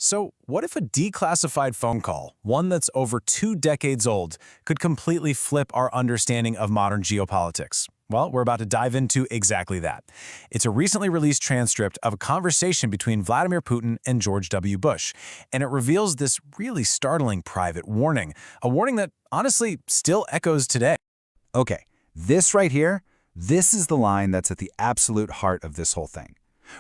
So, what if a declassified phone call, one that's over 2 decades old, could completely flip our understanding of modern geopolitics? Well, we're about to dive into exactly that. It's a recently released transcript of a conversation between Vladimir Putin and George W. Bush, and it reveals this really startling private warning, a warning that honestly still echoes today. Okay, this right here, this is the line that's at the absolute heart of this whole thing.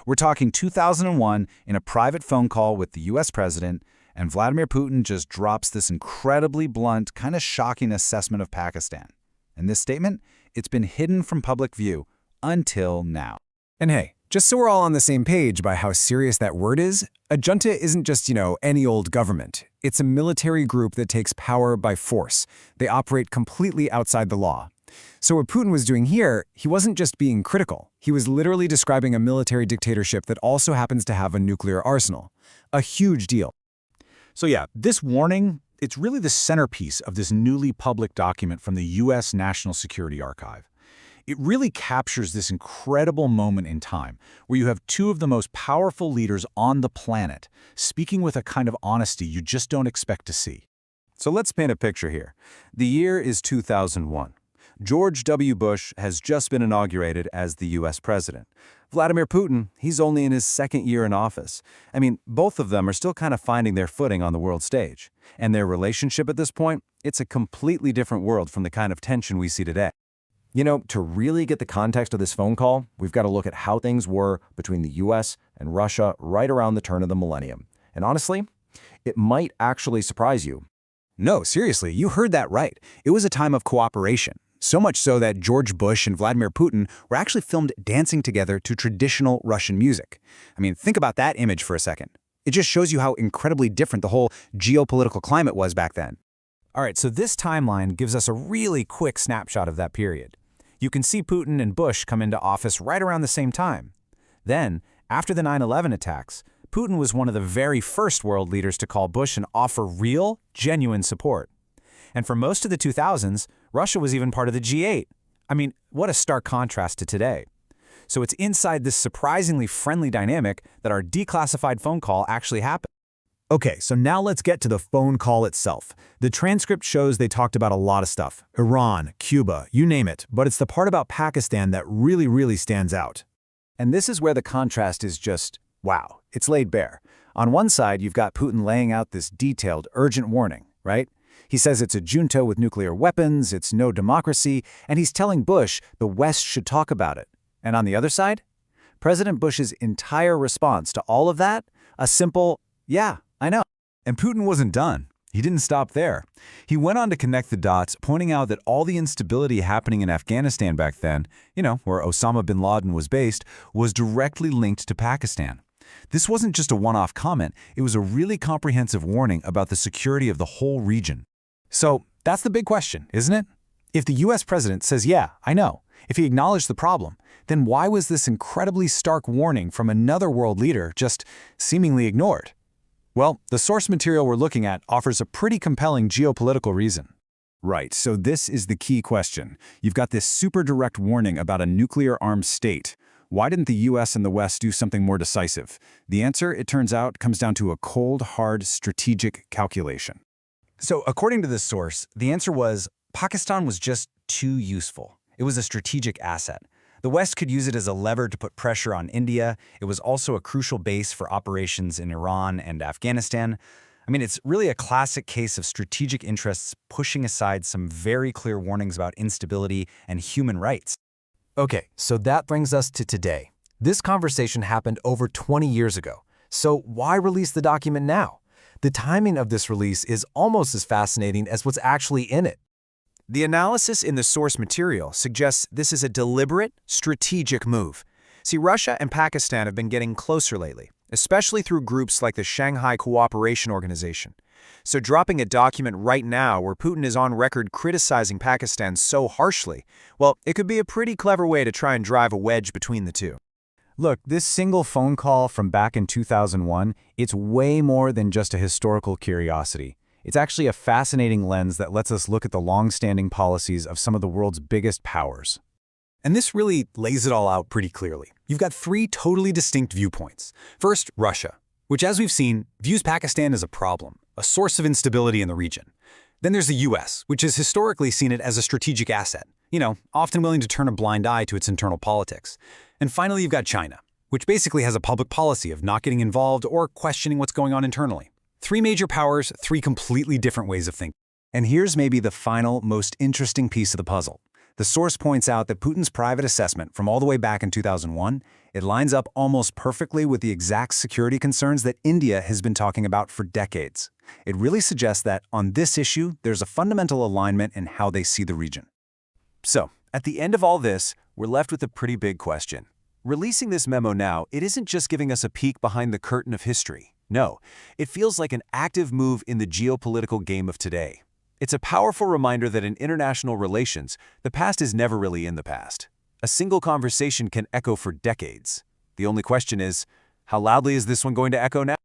We're talking 2001 in a private phone call with the US president, and Vladimir Putin just drops this incredibly blunt, kind of shocking assessment of Pakistan. And this statement, it's been hidden from public view until now. And hey, just so we're all on the same page by how serious that word is, a junta isn't just, any old government. It's a military group that takes power by force. They operate completely outside the law. So what Putin was doing here, he wasn't just being critical. He was literally describing a military dictatorship that also happens to have a nuclear arsenal. A huge deal. So yeah, this warning, it's really the centerpiece of this newly public document from the US National Security Archive. It really captures this incredible moment in time where you have two of the most powerful leaders on the planet speaking with a kind of honesty you just don't expect to see. So let's paint a picture here. The year is 2001. George W. Bush has just been inaugurated as the U.S. president. Vladimir Putin, he's only in his second year in office. I mean, both of them are still kind of finding their footing on the world stage. And their relationship at this point, it's a completely different world from the kind of tension we see today. To really get the context of this phone call, we've got to look at how things were between the US and Russia right around the turn of the millennium. And honestly, it might actually surprise you. No, seriously, you heard that right. It was a time of cooperation. So much so that George Bush and Vladimir Putin were actually filmed dancing together to traditional Russian music. I mean, think about that image for a second. It just shows you how incredibly different the whole geopolitical climate was back then. All right, so this timeline gives us a really quick snapshot of that period. You can see Putin and Bush come into office right around the same time. Then, after the 9/11 attacks, Putin was one of the very first world leaders to call Bush and offer real, genuine support. And for most of the 2000s, Russia was even part of the G8. I mean, what a stark contrast to today. So it's inside this surprisingly friendly dynamic that our declassified phone call actually happened. Okay, so now let's get to the phone call itself. The transcript shows they talked about a lot of stuff. Iran, Cuba, you name it. But it's the part about Pakistan that really stands out. And this is where the contrast is just, wow, it's laid bare. On one side, you've got Putin laying out this detailed, urgent warning, right? He says it's a junta with nuclear weapons, it's no democracy, and he's telling Bush the West should talk about it. And on the other side, President Bush's entire response to all of that, a simple, yeah, I know. And Putin wasn't done. He didn't stop there. He went on to connect the dots, pointing out that all the instability happening in Afghanistan back then, where Osama bin Laden was based, was directly linked to Pakistan. This wasn't just a one-off comment, it was a really comprehensive warning about the security of the whole region. So that's the big question, isn't it? If the US president says, yeah, I know, if he acknowledged the problem, then why was this incredibly stark warning from another world leader just seemingly ignored? Well, the source material we're looking at offers a pretty compelling geopolitical reason. Right, so this is the key question. You've got this super direct warning about a nuclear-armed state. Why didn't the US and the West do something more decisive? The answer, it turns out, comes down to a cold, hard, strategic calculation. So according to this source, the answer was Pakistan was just too useful. It was a strategic asset. The West could use it as a lever to put pressure on India. It was also a crucial base for operations in Iran and Afghanistan. I mean, it's really a classic case of strategic interests pushing aside some very clear warnings about instability and human rights. Okay, so that brings us to today. This conversation happened over 20 years ago. So why release the document now? The timing of this release is almost as fascinating as what's actually in it. The analysis in the source material suggests this is a deliberate, strategic move. See, Russia and Pakistan have been getting closer lately, especially through groups like the Shanghai Cooperation Organization. So dropping a document right now where Putin is on record criticizing Pakistan so harshly, well, it could be a pretty clever way to try and drive a wedge between the two. Look, this single phone call from back in 2001, it's way more than just a historical curiosity. It's actually a fascinating lens that lets us look at the long-standing policies of some of the world's biggest powers. And this really lays it all out pretty clearly. You've got three totally distinct viewpoints. First, Russia. which, as we've seen, views Pakistan as a problem, a source of instability in the region. Then there's the US, which has historically seen it as a strategic asset, often willing to turn a blind eye to its internal politics. And finally, you've got China, which basically has a public policy of not getting involved or questioning what's going on internally. Three major powers, three completely different ways of thinking. And here's maybe the final, most interesting piece of the puzzle. The source points out that Putin's private assessment from all the way back in 2001, it lines up almost perfectly with the exact security concerns that India has been talking about for decades. It really suggests that on this issue, there's a fundamental alignment in how they see the region. So, at the end of all this, we're left with a pretty big question. Releasing this memo now, it isn't just giving us a peek behind the curtain of history. No, it feels like an active move in the geopolitical game of today. It's a powerful reminder that in international relations, the past is never really in the past. A single conversation can echo for decades. The only question is, how loudly is this one going to echo now?